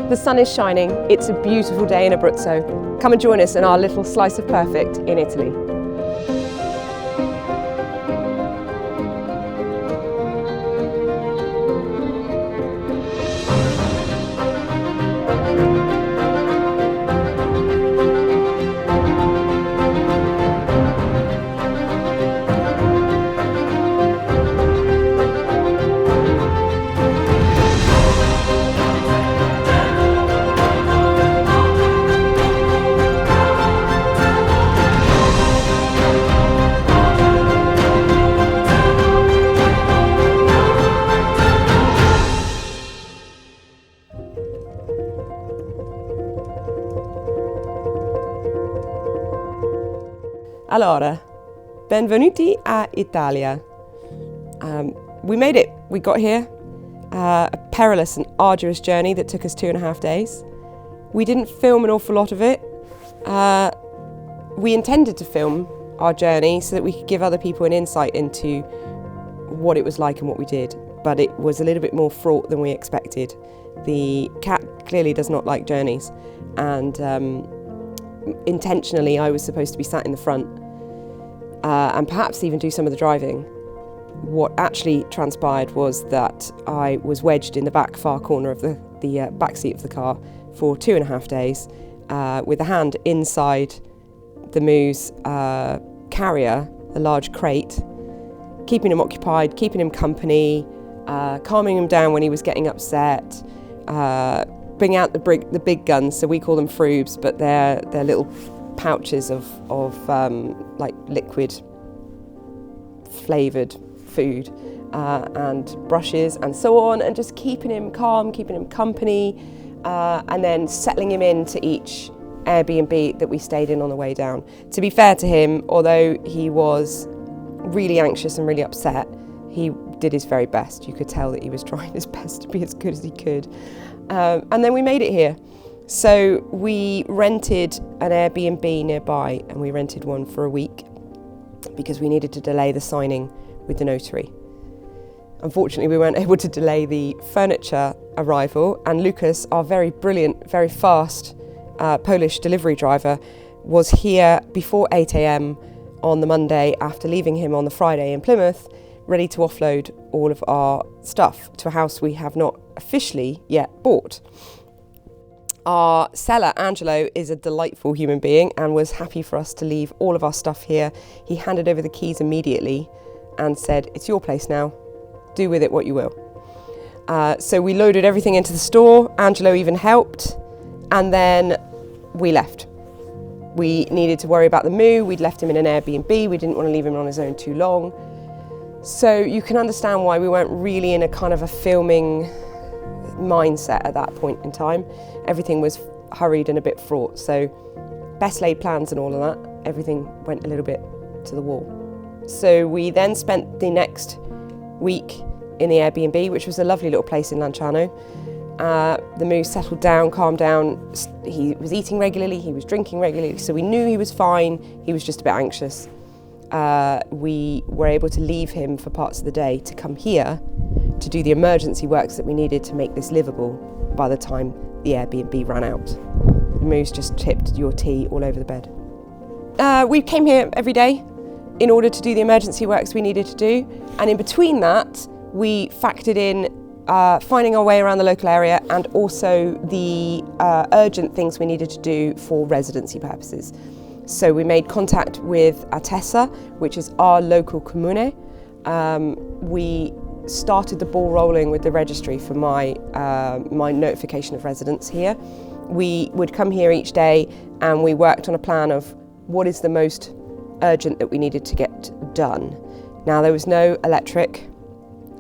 The sun is shining, it's a beautiful day in Abruzzo. Come and join us in our little slice of perfect in Italy. Allora, benvenuti a Italia. We made it, we got here. A perilous and arduous journey that took us 2.5 days. We didn't film an awful lot of it. We intended to film our journey so that we could give other people an insight into what it was like and what we did, but it was a little bit more fraught than we expected. The cat clearly does not like journeys, and intentionally I was supposed to be sat in the front and perhaps even do some of the driving. What actually transpired was that I was wedged in the back far corner of the back seat of the car for 2.5 days with a hand inside the moo's carrier, a large crate, keeping him occupied, keeping him company, calming him down when he was getting upset, bring out the big guns, so we call them frubes, but they're little pouches of like liquid flavoured food and brushes and so on, and just keeping him calm, keeping him company, and then settling him into each Airbnb that we stayed in on the way down. To be fair to him, although he was really anxious and really upset, he did his very best. You could tell that he was trying his best to be as good as he could. And then we made it here. So we rented an Airbnb nearby, and we rented one for a week because we needed to delay the signing with the notary. Unfortunately, we weren't able to delay the furniture arrival, and Lucas, our very brilliant, very fast Polish delivery driver, was here before 8 a.m. on the Monday after leaving him on the Friday in Plymouth, ready to offload all of our stuff to a house we have not officially yet bought. Our seller, Angelo, is a delightful human being and was happy for us to leave all of our stuff here. He handed over the keys immediately and said, "It's your place now, do with it what you will." So we loaded everything into the store. Angelo even helped, and then we left. We needed to worry about the moo. We'd left him in an Airbnb. We didn't want to leave him on his own too long. So you can understand why we weren't really in a kind of a filming mindset at that point in time. Everything was hurried and a bit fraught, so best laid plans and all of that, everything went a little bit to the wall. So we then spent the next week in the Airbnb, which was a lovely little place in Lanciano. The moo settled down, calmed down. He was eating regularly, he was drinking regularly, so we knew he was fine. He was just a bit anxious. We were able to leave him for parts of the day to come here to do the emergency works that we needed to make this livable by the time the Airbnb ran out. The moose just tipped your tea all over the bed. We came here every day in order to do the emergency works we needed to do, and in between that we factored in finding our way around the local area and also the urgent things we needed to do for residency purposes. So we made contact with 𝐴TESA, which is our local comune. We started the ball rolling with the registry for my notification of residence here. We would come here each day and we worked on a plan of what is the most urgent that we needed to get done. Now, there was no electric,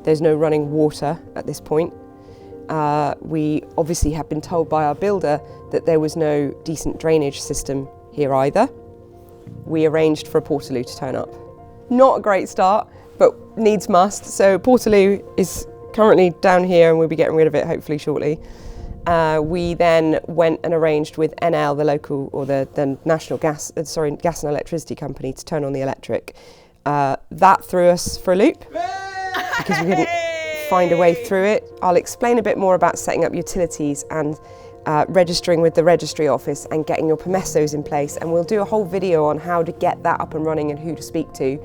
there's no running water at this point. We obviously had been told by our builder that there was no decent drainage system here either. We arranged for a portaloo to turn up. Not a great start, but needs must. So portaloo is currently down here and we'll be getting rid of it hopefully shortly. We then went and arranged with Enel, the local, or the national gas and electricity company, to turn on the electric. That threw us for a loop because we couldn't find a way through it. I'll explain a bit more about setting up utilities and registering with the registry office and getting your permessos in place, and we'll do a whole video on how to get that up and running and who to speak to.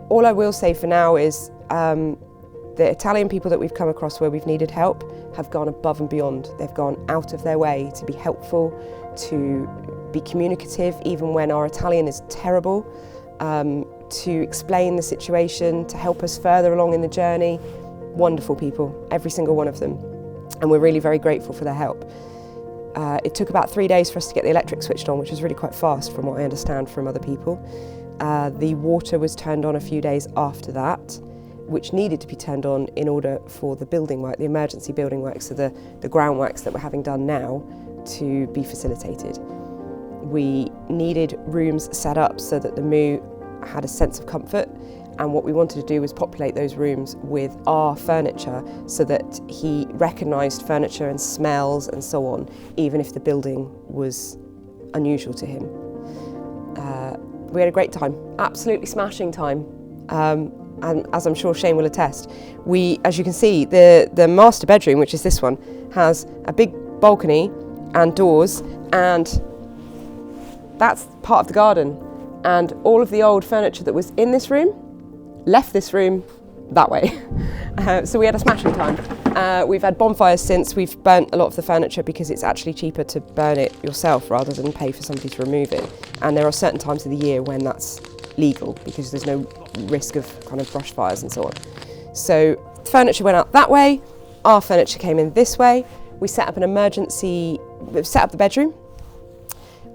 All I will say for now is the Italian people that we've come across where we've needed help have gone above and beyond. They've gone out of their way to be helpful, to be communicative even when our Italian is terrible, to explain the situation, to help us further along in the journey. Wonderful people, every single one of them. And we're really very grateful for their help. It took about 3 days for us to get the electric switched on, which was really quite fast from what I understand from other people. The water was turned on a few days after that, which needed to be turned on in order for the building work, the emergency building work, so the groundworks that we're having done now, to be facilitated. We needed rooms set up so that the moo had a sense of comfort, and what we wanted to do was populate those rooms with our furniture so that he recognised furniture and smells and so on, even if the building was unusual to him. We had a great time, absolutely smashing time, and as I'm sure Shane will attest. As you can see, the master bedroom, which is this one, has a big balcony and doors, and that's part of the garden. And all of the old furniture that was in this room left this room that way. So we had a smashing time. We've had bonfires since. We've burnt a lot of the furniture because it's actually cheaper to burn it yourself rather than pay for somebody to remove it. And there are certain times of the year when that's legal because there's no risk of kind of brush fires and so on. So the furniture went out that way, our furniture came in this way. We set up the bedroom.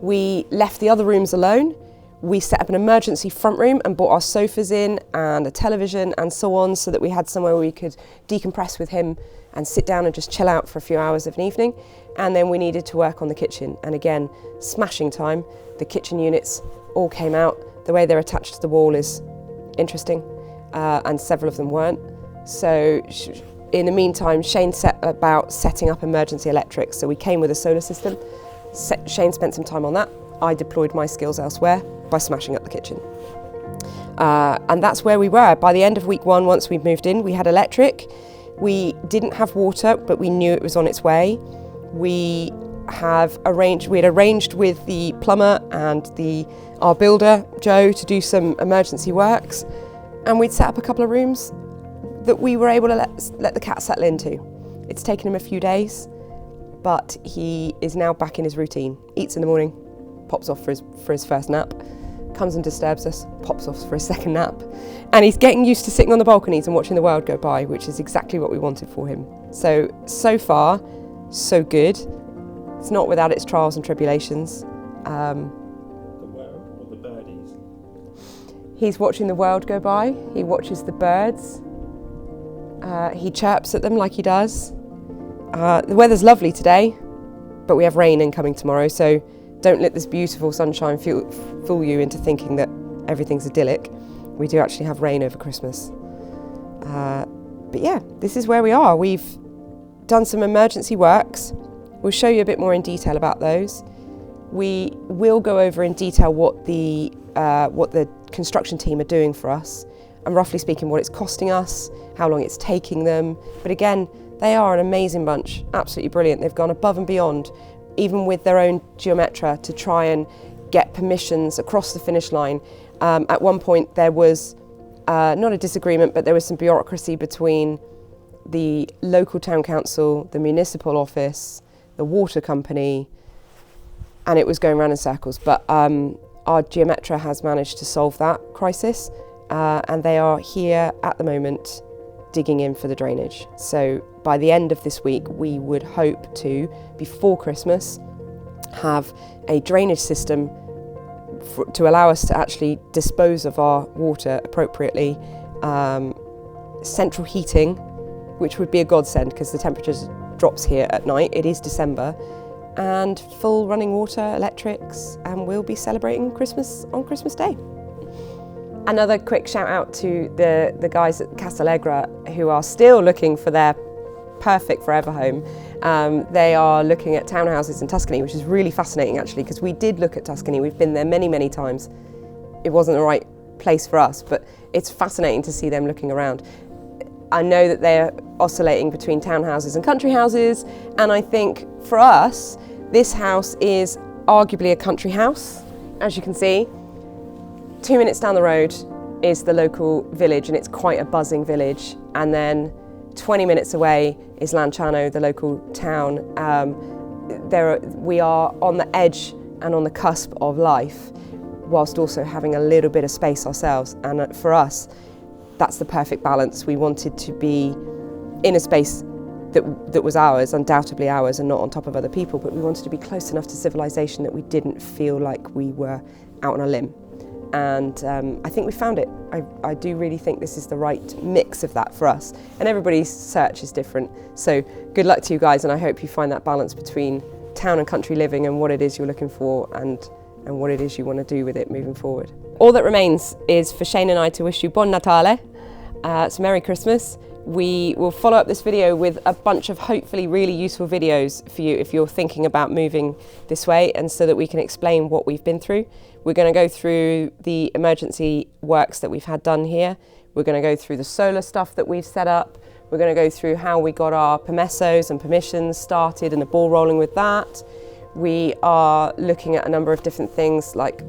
We left the other rooms alone. We set up an emergency front room and brought our sofas in and a television and so on, so that we had somewhere where we could decompress with him and sit down and just chill out for a few hours of an evening. And then we needed to work on the kitchen. And again, smashing time. The kitchen units all came out. The way they're attached to the wall is interesting, and several of them weren't. So in the meantime, Shane set about setting up emergency electrics. So we came with a solar system. Shane spent some time on that. I deployed my skills elsewhere by smashing up the kitchen. And that's where we were. By the end of week 1, once we'd moved in, we had electric. We didn't have water, but we knew it was on its way. We had arranged with the plumber and our builder, Joe, to do some emergency works. And we'd set up a couple of rooms that we were able to let the cat settle into. It's taken him a few days, but he is now back in his routine. Eats in the morning, pops off for his first nap, comes and disturbs us, pops off for his second nap. And he's getting used to sitting on the balconies and watching the world go by, which is exactly what we wanted for him. So far, so good. It's not without its trials and tribulations. The birdies? He's watching the world go by, he watches the birds, he chirps at them like he does. The weather's lovely today, but we have rain incoming tomorrow, so don't let this beautiful sunshine fool you into thinking that everything's idyllic. We do actually have rain over Christmas. But yeah, this is where we are. We've done some emergency works. We'll show you a bit more in detail about those. We will go over in detail what the construction team are doing for us, and roughly speaking what it's costing us, how long it's taking them. But again, they are an amazing bunch, absolutely brilliant. They've gone above and beyond, even with their own geometra, to try and get permissions across the finish line. At one point there was not a disagreement, but there was some bureaucracy between the local town council, the municipal office, the water company, and it was going round in circles. But our geometra has managed to solve that crisis, and they are here at the moment digging in for the drainage. So by the end of this week, we would hope to, before Christmas, have a drainage system to allow us to actually dispose of our water appropriately, central heating, which would be a godsend because the temperature drops here at night. It is December, and full running water, electrics, and we'll be celebrating Christmas on Christmas Day. Another quick shout out to the guys at 𝐾𝐨𝐧'𝐭 who are still looking for their perfect forever home. They are looking at townhouses in Tuscany, which is really fascinating actually, because we did look at Tuscany. We've been there many, many times. It wasn't the right place for us, but it's fascinating to see them looking around. I know that they're oscillating between townhouses and country houses, and I think for us, this house is arguably a country house. As you can see, 2 minutes down the road is the local village, and it's quite a buzzing village, and then 20 minutes away is Lanciano, the local town. We are on the edge and on the cusp of life, whilst also having a little bit of space ourselves, and for us, that's the perfect balance. We wanted to be in a space that was ours, undoubtedly ours, and not on top of other people, but we wanted to be close enough to civilization that we didn't feel like we were out on a limb. And I think we found it. I do really think this is the right mix of that for us. And everybody's search is different. So good luck to you guys, and I hope you find that balance between town and country living and what it is you're looking for and what it is you want to do with it moving forward. All that remains is for Shane and I to wish you Buon Natale, so Merry Christmas. We will follow up this video with a bunch of hopefully really useful videos for you if you're thinking about moving this way, and so that we can explain what we've been through. We're going to go through the emergency works that we've had done here. We're going to go through the solar stuff that we've set up. We're going to go through how we got our permissos and permissions started and the ball rolling with that. We are looking at a number of different things like,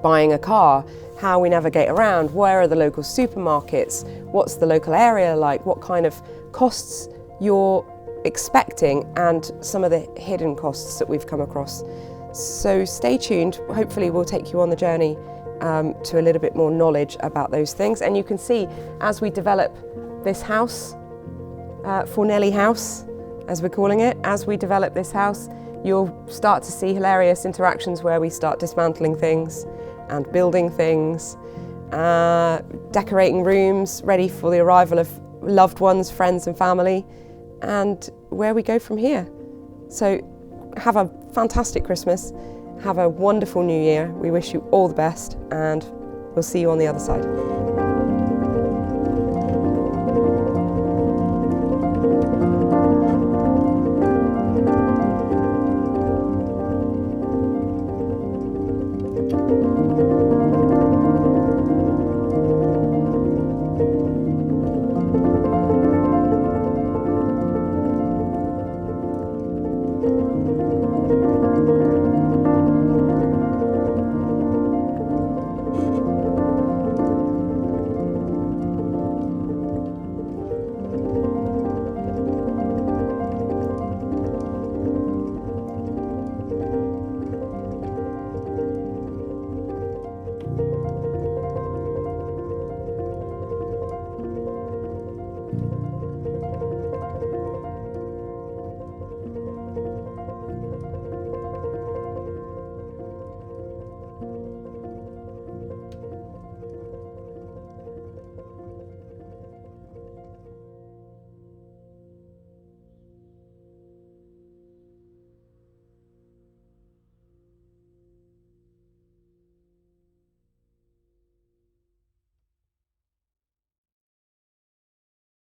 buying a car, how we navigate around, where are the local supermarkets, what's the local area like, what kind of costs you're expecting, and some of the hidden costs that we've come across. So stay tuned. Hopefully we'll take you on the journey to a little bit more knowledge about those things. And you can see as we develop this house, Fornelli House, as we're calling it, as we develop this house, you'll start to see hilarious interactions where we start dismantling things and building things, decorating rooms ready for the arrival of loved ones, friends and family, and where we go from here. So have a fantastic Christmas, have a wonderful New Year. We wish you all the best, and we'll see you on the other side.